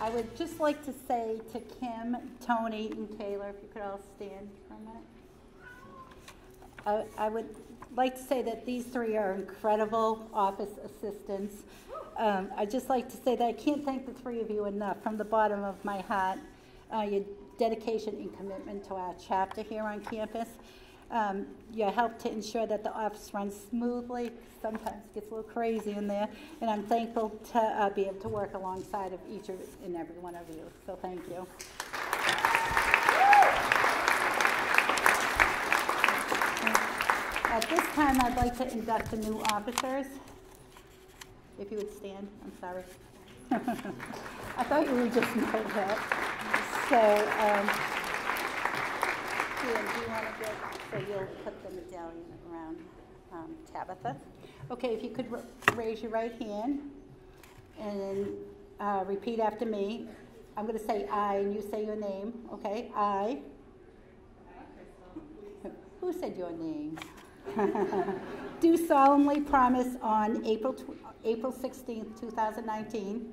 I would just like to say to Kim, Tony, and Kayla, if you could all stand for a minute. I would like to say that these three are incredible office assistants. I'd just like to say that I can't thank the three of you enough from the bottom of my heart. Your dedication and commitment to our chapter here on campus. Your help to ensure that the office runs smoothly. Sometimes it gets a little crazy in there, and I'm thankful to be able to work alongside of each and every one of you. So thank you. At this time, I'd like to induct the new officers. If you would stand, I'm sorry. I thought you would just know that. So, do you want to get, so you'll put the medallion around Tabitha. Okay, if you could raise your right hand and repeat after me. I'm going to say I, and you say your name, okay? I. Who said your name? Do solemnly promise on April 16th, 2019. Do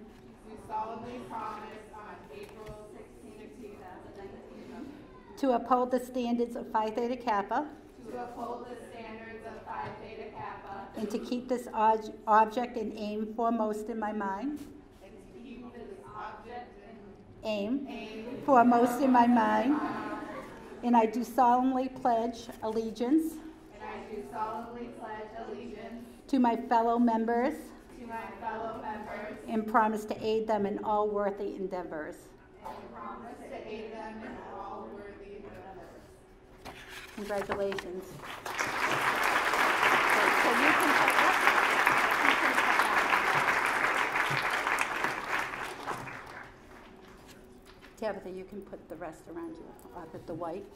solemnly promise on April 16th, 2019. To uphold the standards of Phi Theta Kappa. To uphold the standards of Phi Theta Kappa. And to keep this object and aim foremost in my mind. And to keep this object and aim foremost in my mind. And I do solemnly pledge allegiance. And I do solemnly pledge allegiance to my fellow members. To my fellow members. And promise to aid them in all worthy endeavors. And promise to aid them in all worthy endeavors. Congratulations. Tabitha, you can put the rest around you up at the white.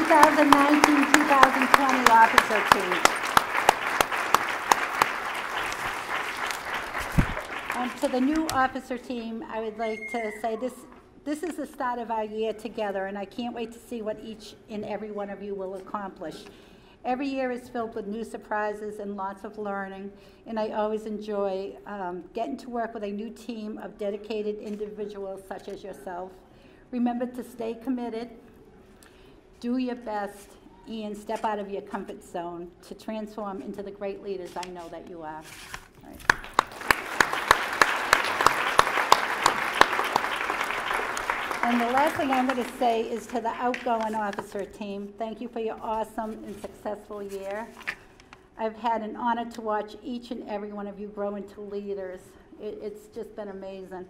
2019-2020 officer team. To the new officer team, I would like to say this is the start of our year together, and I can't wait to see what each and every one of you will accomplish. Every year is filled with new surprises and lots of learning, and I always enjoy getting to work with a new team of dedicated individuals such as yourself. Remember to stay committed, do your best, and step out of your comfort zone to transform into the great leaders I know that you are. All right. And the last thing I'm going to say is to the outgoing officer team, thank you for your awesome and successful year. I've had an honor to watch each and every one of you grow into leaders. It's just been amazing.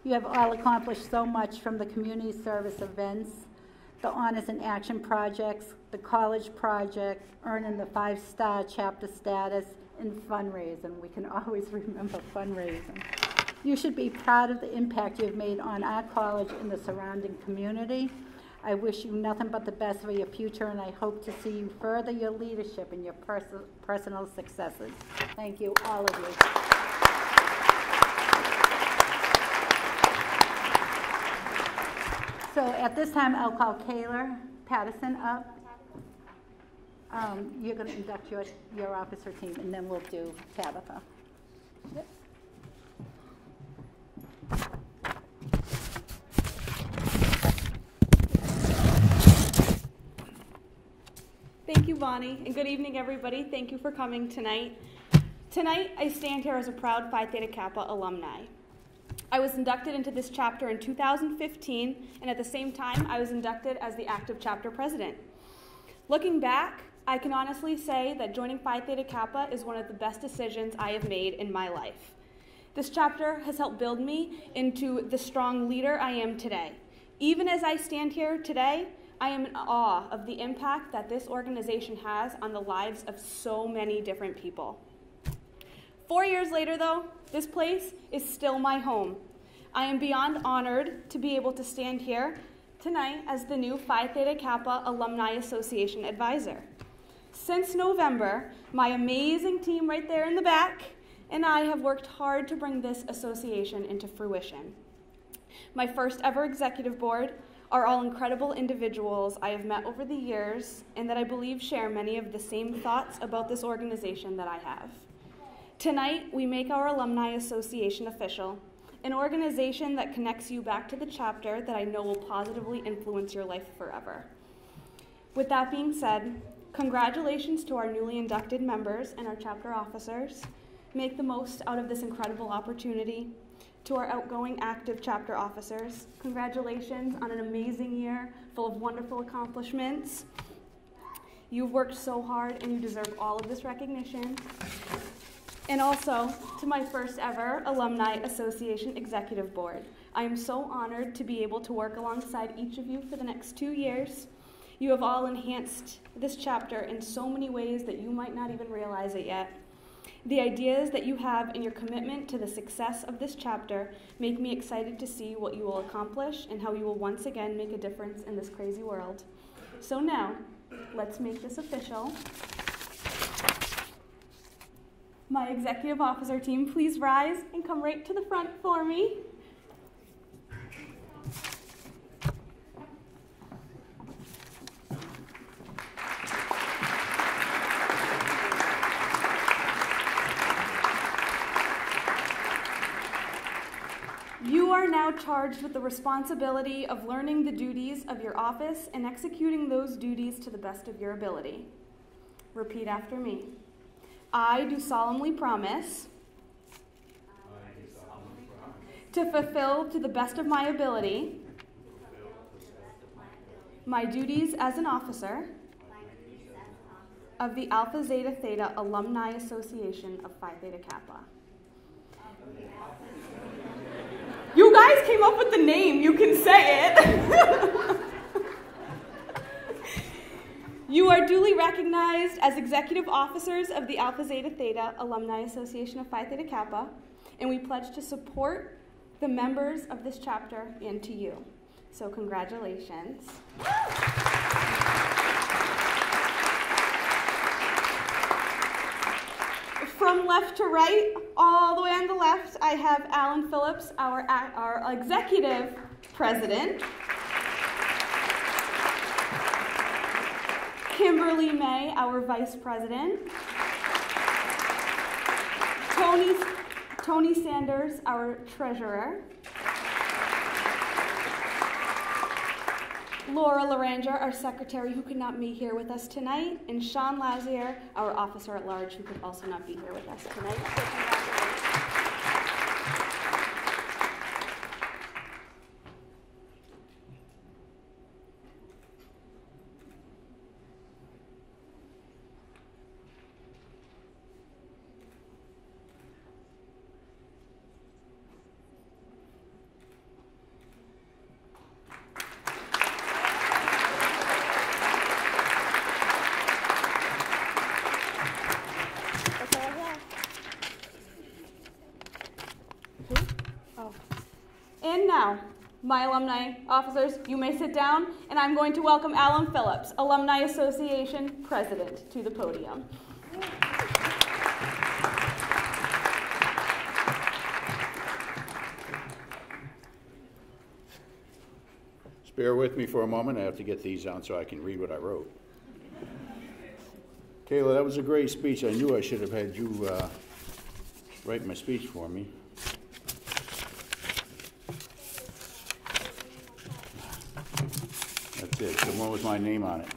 You have all accomplished so much, from the community service events, the Honors in Action projects, the college project, earning the 5-star chapter status, and fundraising. We can always remember fundraising. You should be proud of the impact you've made on our college and the surrounding community. I wish you nothing but the best for your future, and I hope to see you further your leadership and your personal successes. Thank you, all of you. So at this time, I'll call Kayla Patterson up. You're going to induct your officer team, and then we'll do Tabitha. Yep. Thank you, Bonnie, and good evening, everybody. Thank you for coming tonight. Tonight, I stand here as a proud Phi Theta Kappa alumni. I was inducted into this chapter in 2015, and at the same time, I was inducted as the active chapter president. Looking back, I can honestly say that joining Phi Theta Kappa is one of the best decisions I have made in my life. This chapter has helped build me into the strong leader I am today. Even as I stand here today, I am in awe of the impact that this organization has on the lives of so many different people. 4 years later, though, this place is still my home. I am beyond honored to be able to stand here tonight as the new Phi Theta Kappa Alumni Association advisor. Since November, my amazing team right there in the back and I have worked hard to bring this association into fruition. My first ever executive board are all incredible individuals I have met over the years and that I believe share many of the same thoughts about this organization that I have. Tonight, we make our Alumni Association official, an organization that connects you back to the chapter that I know will positively influence your life forever. With that being said, congratulations to our newly inducted members and our chapter officers. Make the most out of this incredible opportunity. To our outgoing active chapter officers, congratulations on an amazing year full of wonderful accomplishments. You've worked so hard and you deserve all of this recognition. And also to my first ever Alumni Association Executive Board. I am so honored to be able to work alongside each of you for the next 2 years. You have all enhanced this chapter in so many ways that you might not even realize it yet. The ideas that you have and your commitment to the success of this chapter make me excited to see what you will accomplish and how you will once again make a difference in this crazy world. So now, let's make this official. My executive officer team, please rise and come right to the front for me. You are now charged with the responsibility of learning the duties of your office and executing those duties to the best of your ability. Repeat after me. I do solemnly promise to fulfill to the best of my ability my duties as an officer of the Alpha Zeta Theta Alumni Association of Phi Theta Kappa. You guys came up with the name, you can say it. You are duly recognized as executive officers of the Alpha Zeta Theta Alumni Association of Phi Theta Kappa, and we pledge to support the members of this chapter and to you. So congratulations. From left to right, all the way on the left, I have Alan Phillips, our executive president. Kimberly May, our vice president. Tony Sanders, our treasurer. Laura Laranger, our secretary, who could not be here with us tonight, and Sean Lazier, our officer at large, who could also not be here with us tonight. So congratulations. And now, my alumni officers, you may sit down, and I'm going to welcome Alan Phillips, Alumni Association President, to the podium. Just bear with me for a moment. I have to get these on so I can read what I wrote. Kayla, that was a great speech. I knew I should have had you write my speech for me. That's it. The one with my name on it.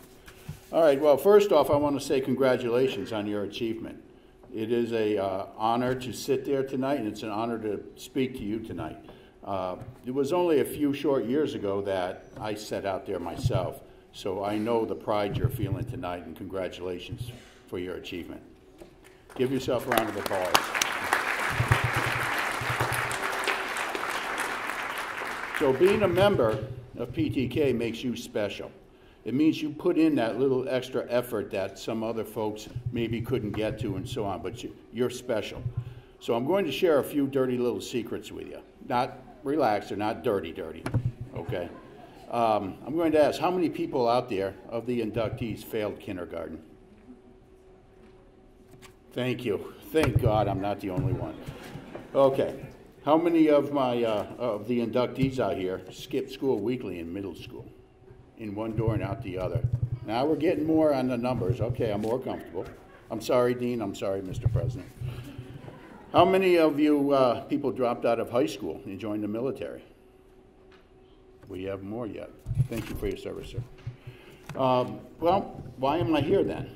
All right. Well, first off, I want to say congratulations on your achievement. It is an honor to sit there tonight, and it's an honor to speak to you tonight. It was only a few short years ago that I sat out there myself, so I know the pride you're feeling tonight, and congratulations for your achievement. Give yourself a round of applause. So being a member of PTK makes you special. It means you put in that little extra effort that some other folks maybe couldn't get to and so on, but you're special. So I'm going to share a few dirty little secrets with you. Not relaxed or not dirty, okay? I'm going to ask, how many people out there of the inductees failed kindergarten? Thank you. Thank God I'm not the only one. Okay. How many of the inductees out here skipped school weekly in middle school? In one door and out the other. Now we're getting more on the numbers. Okay, I'm more comfortable. I'm sorry, Dean. I'm sorry, Mr. President. How many of you people dropped out of high school and joined the military? We have more yet. Thank you for your service, sir. Well, why am I here then?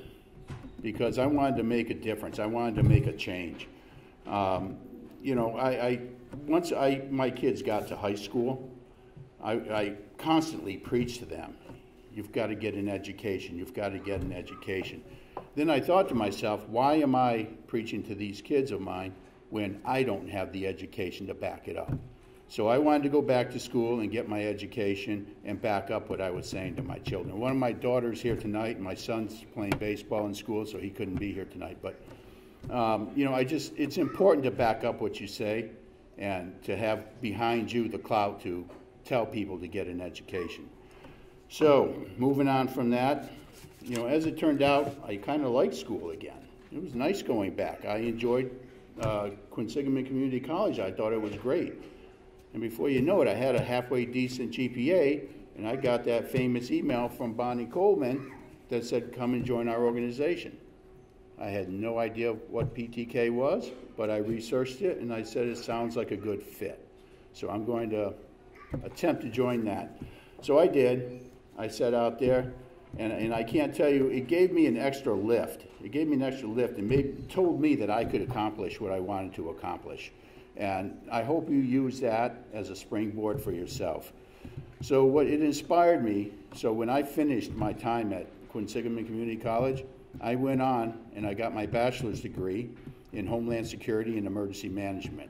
Because I wanted to make a difference. I wanted to make a change. You know, once my kids got to high school, I constantly preached to them, you've got to get an education, you've got to get an education. Then I thought to myself, why am I preaching to these kids of mine when I don't have the education to back it up? So I wanted to go back to school and get my education and back up what I was saying to my children. One of my daughters here tonight, and my son's playing baseball in school, so he couldn't be here tonight. But, you know, it's important to back up what you say and to have behind you the clout to tell people to get an education. So, moving on from that, you know, as it turned out, I kind of liked school again. It was nice going back. I enjoyed Quinsigamond Community College. I thought it was great. And before you know it, I had a halfway decent GPA, and I got that famous email from Bonnie Coleman that said, come and join our organization. I had no idea what PTK was, but I researched it, and I said it sounds like a good fit. So I'm going to attempt to join that. So I did. I sat out there, and I can't tell you, it gave me an extra lift. It gave me an extra lift and told me that I could accomplish what I wanted to accomplish. And I hope you use that as a springboard for yourself. So what it inspired me, so when I finished my time at Quinsigamond Community College, I went on and I got my bachelor's degree in Homeland Security and Emergency Management.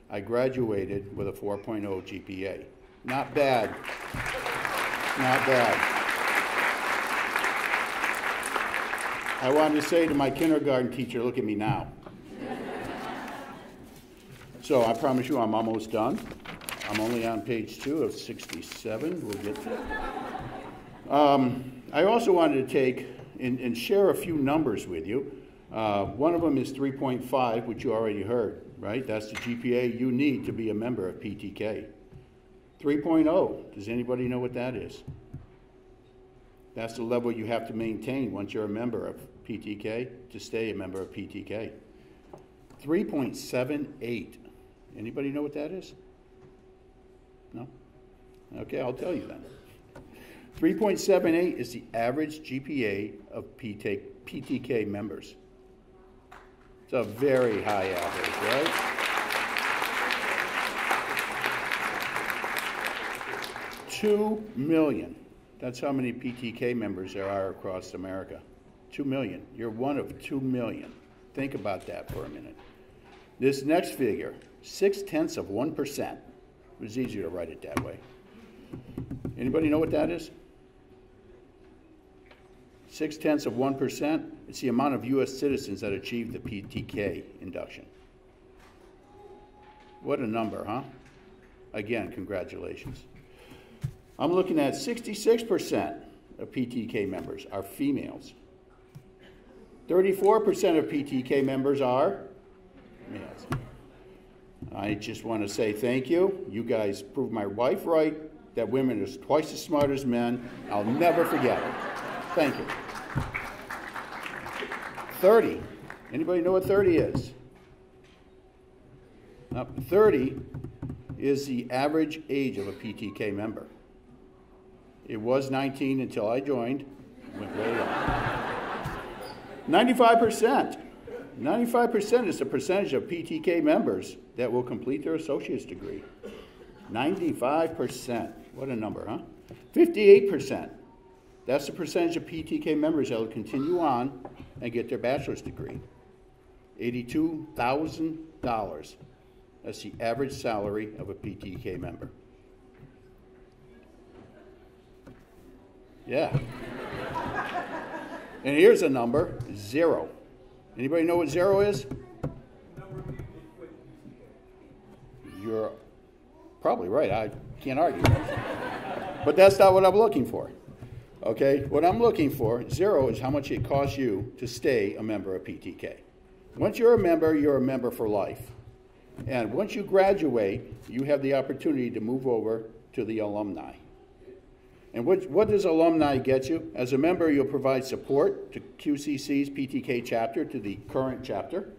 I graduated with a 4.0 GPA. Not bad. Not bad. I wanted to say to my kindergarten teacher, look at me now. So I promise you I'm almost done. I'm only on page 2 of 67. We'll get to it. I also wanted to take and share a few numbers with you. One of them is 3.5, which you already heard, right? That's the GPA you need to be a member of PTK. 3.0, does anybody know what that is? That's the level you have to maintain once you're a member of PTK to stay a member of PTK. 3.78, anybody know what that is? No? Okay, I'll tell you then. 3.78 is the average GPA of PTK members. It's a very high average, right? 2 million. That's how many PTK members there are across America. 2 million. You're one of 2 million. Think about that for a minute. This next figure, 0.6%. It was easier to write it that way. Anybody know what that is? 0.6%. It's the amount of U.S. citizens that achieved the PTK induction. What a number, huh? Again, congratulations. I'm looking at 66% of PTK members are females. 34% of PTK members are males. I just want to say thank you. You guys proved my wife right, that women are twice as smart as men. I'll never forget it. Thank you. 30. Anybody know what 30 is? 30 is the average age of a PTK member. It was 19 until I joined. Went way up. 95%. 95% is the percentage of PTK members that will complete their associate's degree. 95%. What a number, huh? 58%. That's the percentage of PTK members that will continue on and get their bachelor's degree. $82,000. That's the average salary of a PTK member. Yeah. And here's a number, 0. Anybody know what 0 is? You're probably right. I can't argue. But that's not what I'm looking for. Okay? What I'm looking for, 0, is how much it costs you to stay a member of PTK. Once you're a member for life. And once you graduate, you have the opportunity to move over to the alumni. And what does alumni get you? As a member, you'll provide support to QCC's PTK chapter, to the current chapter,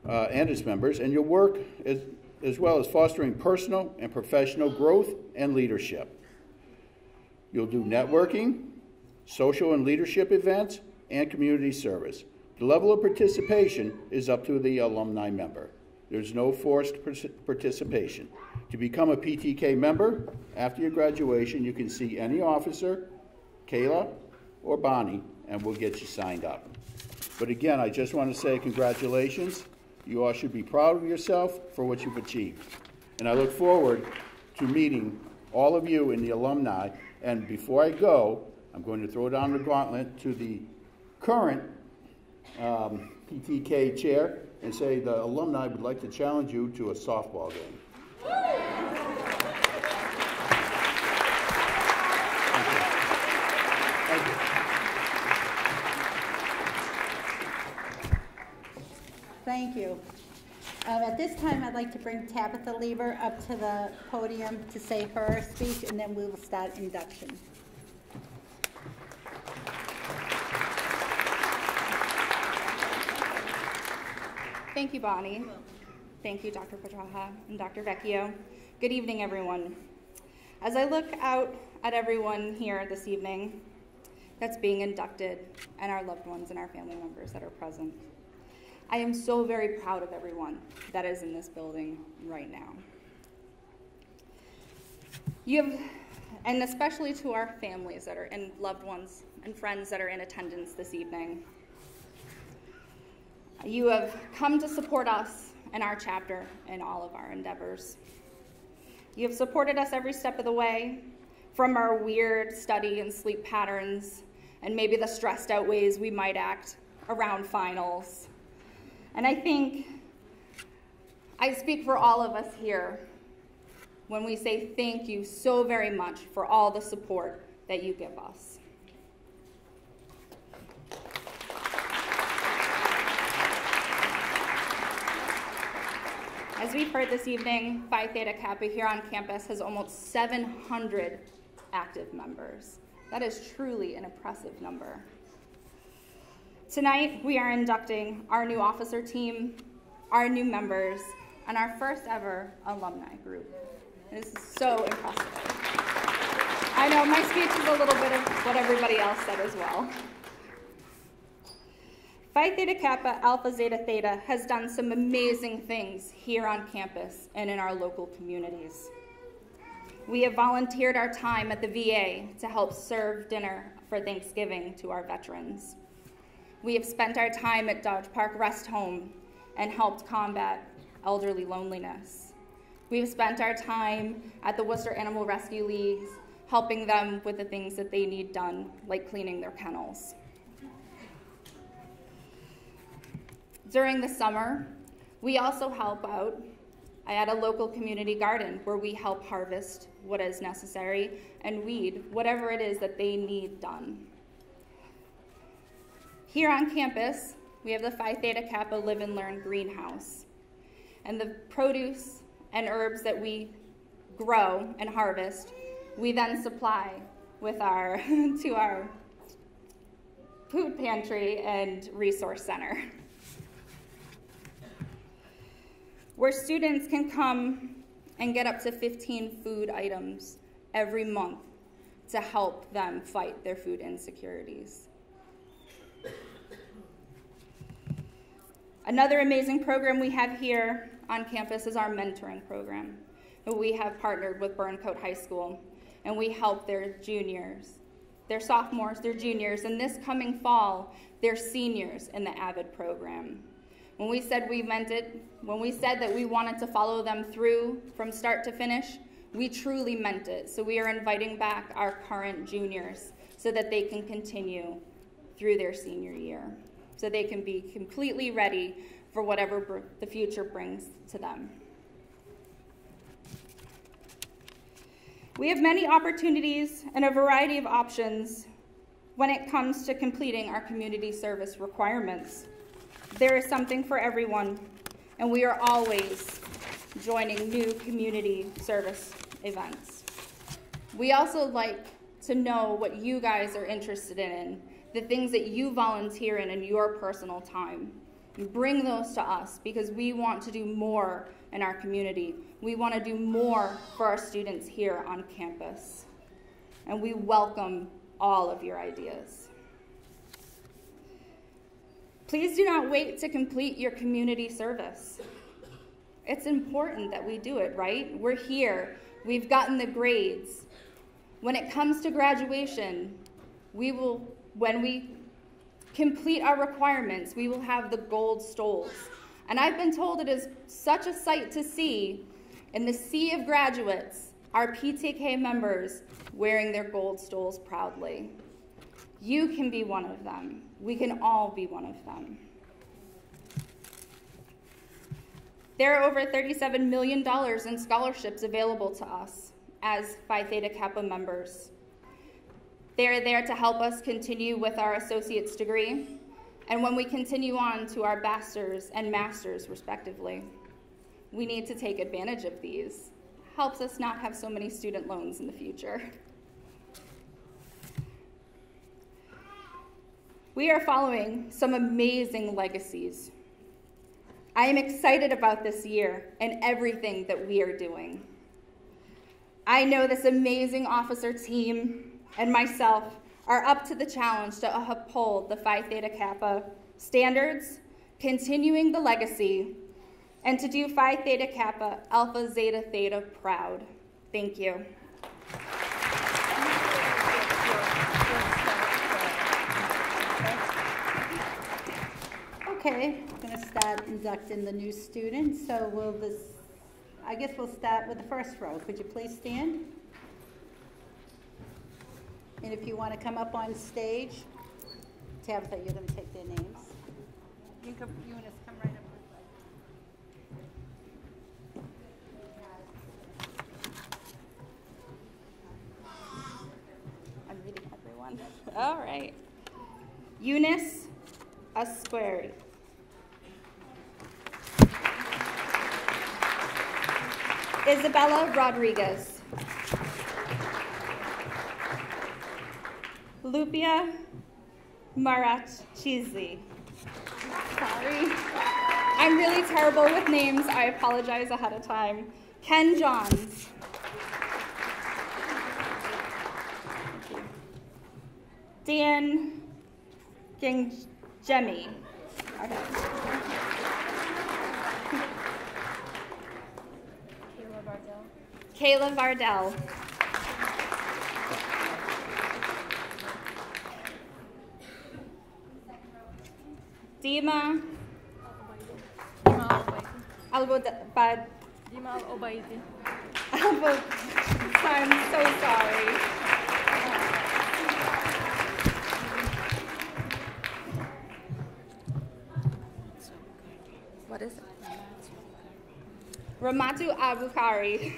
and its members, and you'll work as well as fostering personal and professional growth and leadership. You'll do networking, social and leadership events, and community service. The level of participation is up to the alumni member. There's no forced participation. To become a PTK member, after your graduation, you can see any officer, Kayla, or Bonnie, and we'll get you signed up. But again, I just want to say congratulations. You all should be proud of yourself for what you've achieved. And I look forward to meeting all of you in the alumni. And before I go, I'm going to throw down the gauntlet to the current PTK chair and say the alumni would like to challenge you to a softball game. Thank you. At this time, I'd like to bring Tabitha Lieber up to the podium to say her speech, and then we will start induction. Thank you, Bonnie. Thank you, Dr. Petraja and Dr. Vecchio. Good evening, everyone. As I look out at everyone here this evening that's being inducted and our loved ones and our family members that are present, I am so very proud of everyone that is in this building right now. And especially to our families that are and loved ones and friends that are in attendance this evening. You have come to support us and our chapter in all of our endeavors. You have supported us every step of the way, from our weird study and sleep patterns, and maybe the stressed out ways we might act around finals. And I think I speak for all of us here when we say thank you so very much for all the support that you give us. As we've heard this evening, Phi Theta Kappa here on campus has almost 700 active members. That is truly an impressive number. Tonight, we are inducting our new officer team, our new members, and our first ever alumni group. This is so impressive. I know my speech is a little bit of what everybody else said as well. Phi Theta Kappa Alpha Zeta Theta has done some amazing things here on campus and in our local communities. We have volunteered our time at the VA to help serve dinner for Thanksgiving to our veterans. We have spent our time at Dodge Park Rest Home and helped combat elderly loneliness. We have spent our time at the Worcester Animal Rescue Leagues, helping them with the things that they need done, like cleaning their kennels. During the summer, we also help out at a local community garden where we help harvest what is necessary and weed whatever it is that they need done. Here on campus, we have the Phi Theta Kappa Live and Learn greenhouse. And the produce and herbs that we grow and harvest, we then supply with to our food pantry and resource center, where students can come and get up to 15 food items every month to help them fight their food insecurities. Another amazing program we have here on campus is our mentoring program. We have partnered with Burncoat High School, and we help their juniors, their sophomores, their juniors, and this coming fall, their seniors in the AVID program. When we said we meant it, when we said that we wanted to follow them through from start to finish, We truly meant it. So we are inviting back our current juniors so that they can continue through their senior year, so they can be completely ready for whatever the future brings to them. We have many opportunities and a variety of options when it comes to completing our community service requirements. There is something for everyone, and we are always joining new community service events. We also like to know what you guys are interested in, the things that you volunteer in your personal time. Bring those to us because we want to do more in our community. We want to do more for our students here on campus. And we welcome all of your ideas. Please do not wait to complete your community service. It's important that we do it, right? We're here. We've gotten the grades. When it comes to graduation, when we complete our requirements, we will have the gold stoles. And I've been told it is such a sight to see in the sea of graduates, our PTK members wearing their gold stoles proudly. You can be one of them. We can all be one of them. There are over $37 million in scholarships available to us as Phi Theta Kappa members. They are there to help us continue with our associate's degree, and when we continue on to our bachelor's and master's, respectively. We need to take advantage of these. Helps us not have so many student loans in the future. We are following some amazing legacies. I am excited about this year and everything that we are doing. I know this amazing officer team and myself are up to the challenge to uphold the Phi Theta Kappa standards, continuing the legacy, and to do Phi Theta Kappa Alpha Zeta Theta proud. Thank you. Okay, we're going to start inducting the new students. So I guess we'll start with the first row. Could you please stand? And if you want to come up on stage, Tabitha, you're going to take their names. You can Eunice, come right up. I'm reading everyone. All right. Eunice Asquari. Isabella Rodriguez. Lupia Marat Cheesley. Sorry. I'm really terrible with names. I apologize ahead of time. Ken Johns. Dan Gingjemi. Okay. Kayla Vardell. Dima Al-Obaidi. I'm so sorry. What is it? Ramatu Abukari.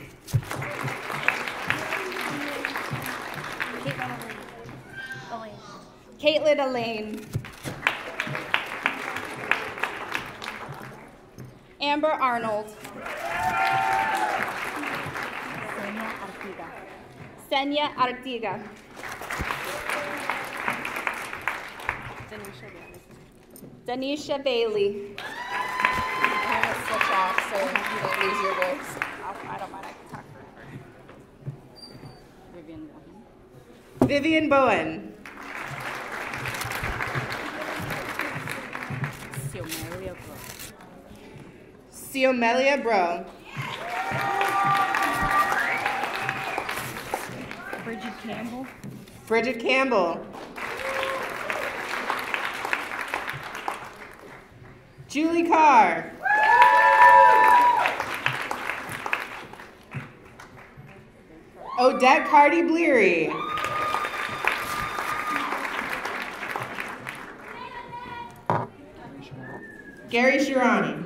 Caitlin Elaine. Amber Arnold. Senya Artiga. Danisha Bailey. I'm going to switch off so you don't lose your voice. I don't mind, I can talk forever. Vivian Bowen. Siomelia Bro. Bridget Campbell. Julie Carr. Odette Cardi Bleary. Gary Shirani.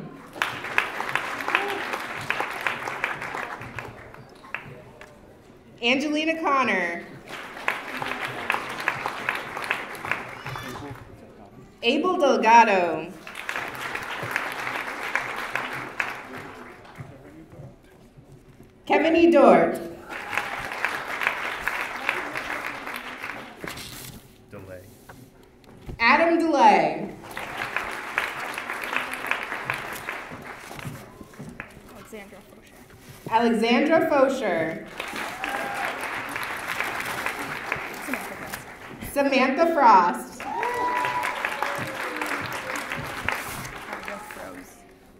Angelina Connor. Abel Delgado. Kevin E. Dort. Delay. Adam DeLay. Alexandra Fosher. Samantha Frost.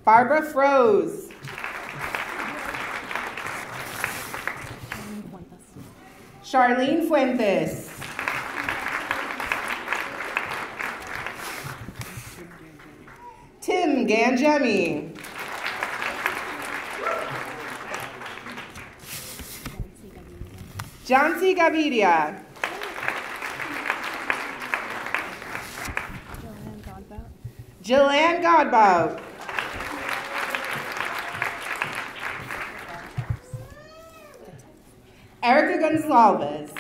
Barbara Froze. Charlene Fuentes. Tim Ganjemi. John C. Gavidia. Jillian Godbout. Erica Gonzalez.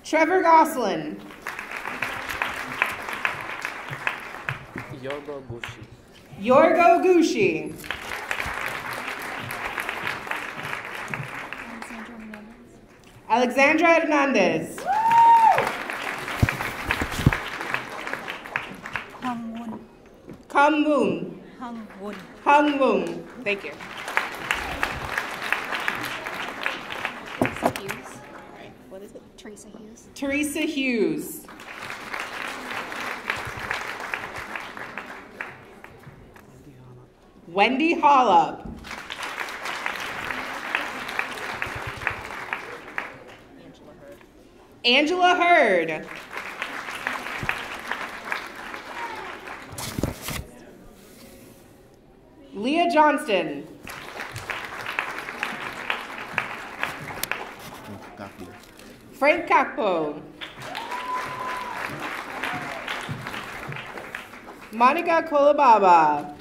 Trevor Goslin. Yorgo Gushi. Yorgo Gushi. Alexandra Hernandez. Kang Woon. Hung Woon. Thank you. Teresa Hughes. What is it? Teresa Hughes. Teresa Hughes. Wendy Hollup. Angela Hurd. Leah Johnston. Frank Kakpo. Monica Kolobaba.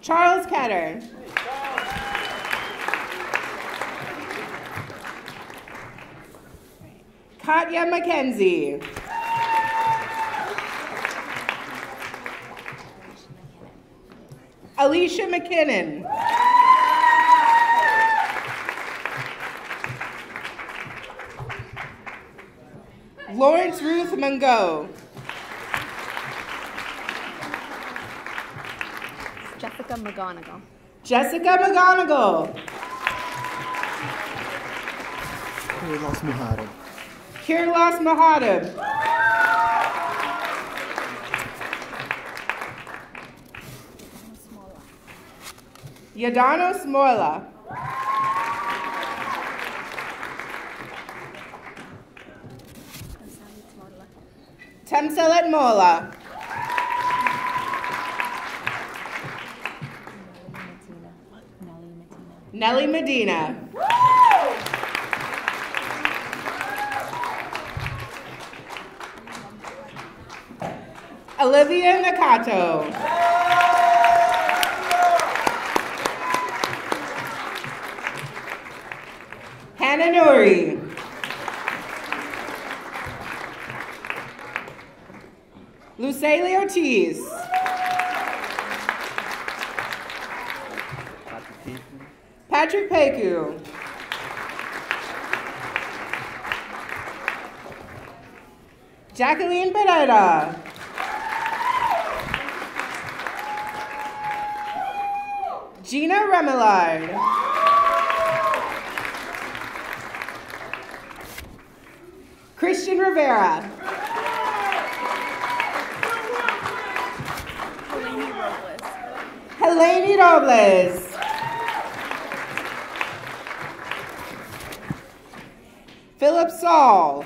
Charles Ketter. Katya McKenzie. Alicia McKinnon. Lawrence Ruth Mungo. Jessica McGonigal. Jessica McGonigal. Kirlos Muharrem. Kirlos Muharrem. Yadano Smoila. Temselet Mola. Nellie Medina. Olivia Nakato. Hannah Nuri. Lucely Ortiz. Patrick Peku. Jacqueline Pereira. Gina Remillard. Christian Rivera. Helene Robles. Philip Saul.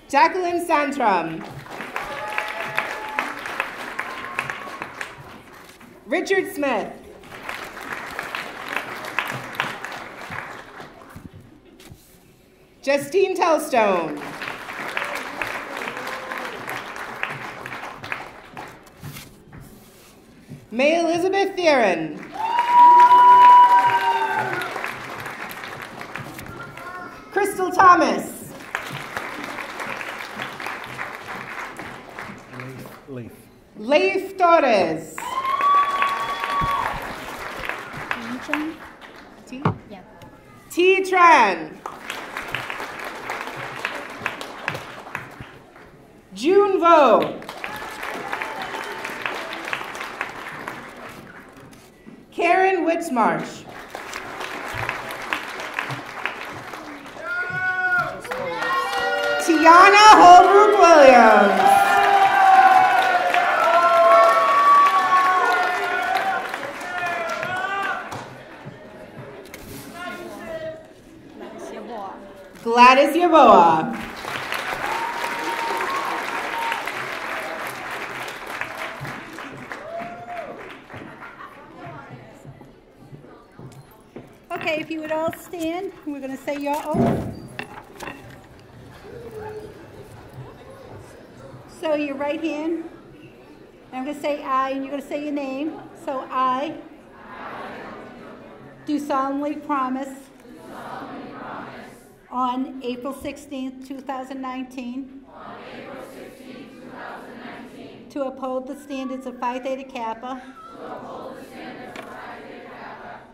Jacqueline Santrum. Richard Smith. Justine Tellstone. May Elizabeth Theron. Crystal Thomas. Leif Torres. T? Yeah. T. Tran. June Vo. Karen Witzmarsh. Tiana Holbrook Williams. Gladys Yaboa. Okay, if you would all stand, we're going to say your oath. So your right hand, I'm going to say I, and you're going to say your name. So I do solemnly promise on April 16th, 2019, to uphold the standards of Phi Theta Kappa,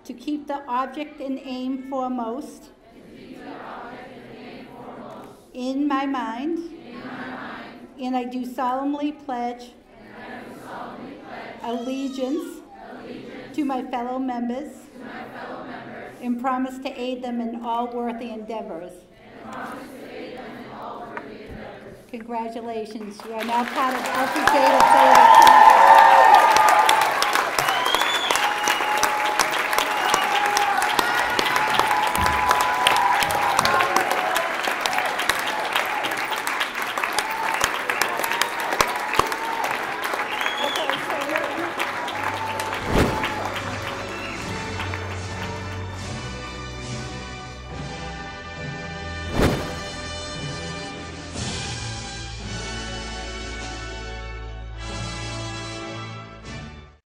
to keep the object and aim foremost in my mind, and I do solemnly pledge allegiance to my fellow members and promise to aid them in all worthy endeavors. Congratulations, you are now part of Alpha Zeta Theta.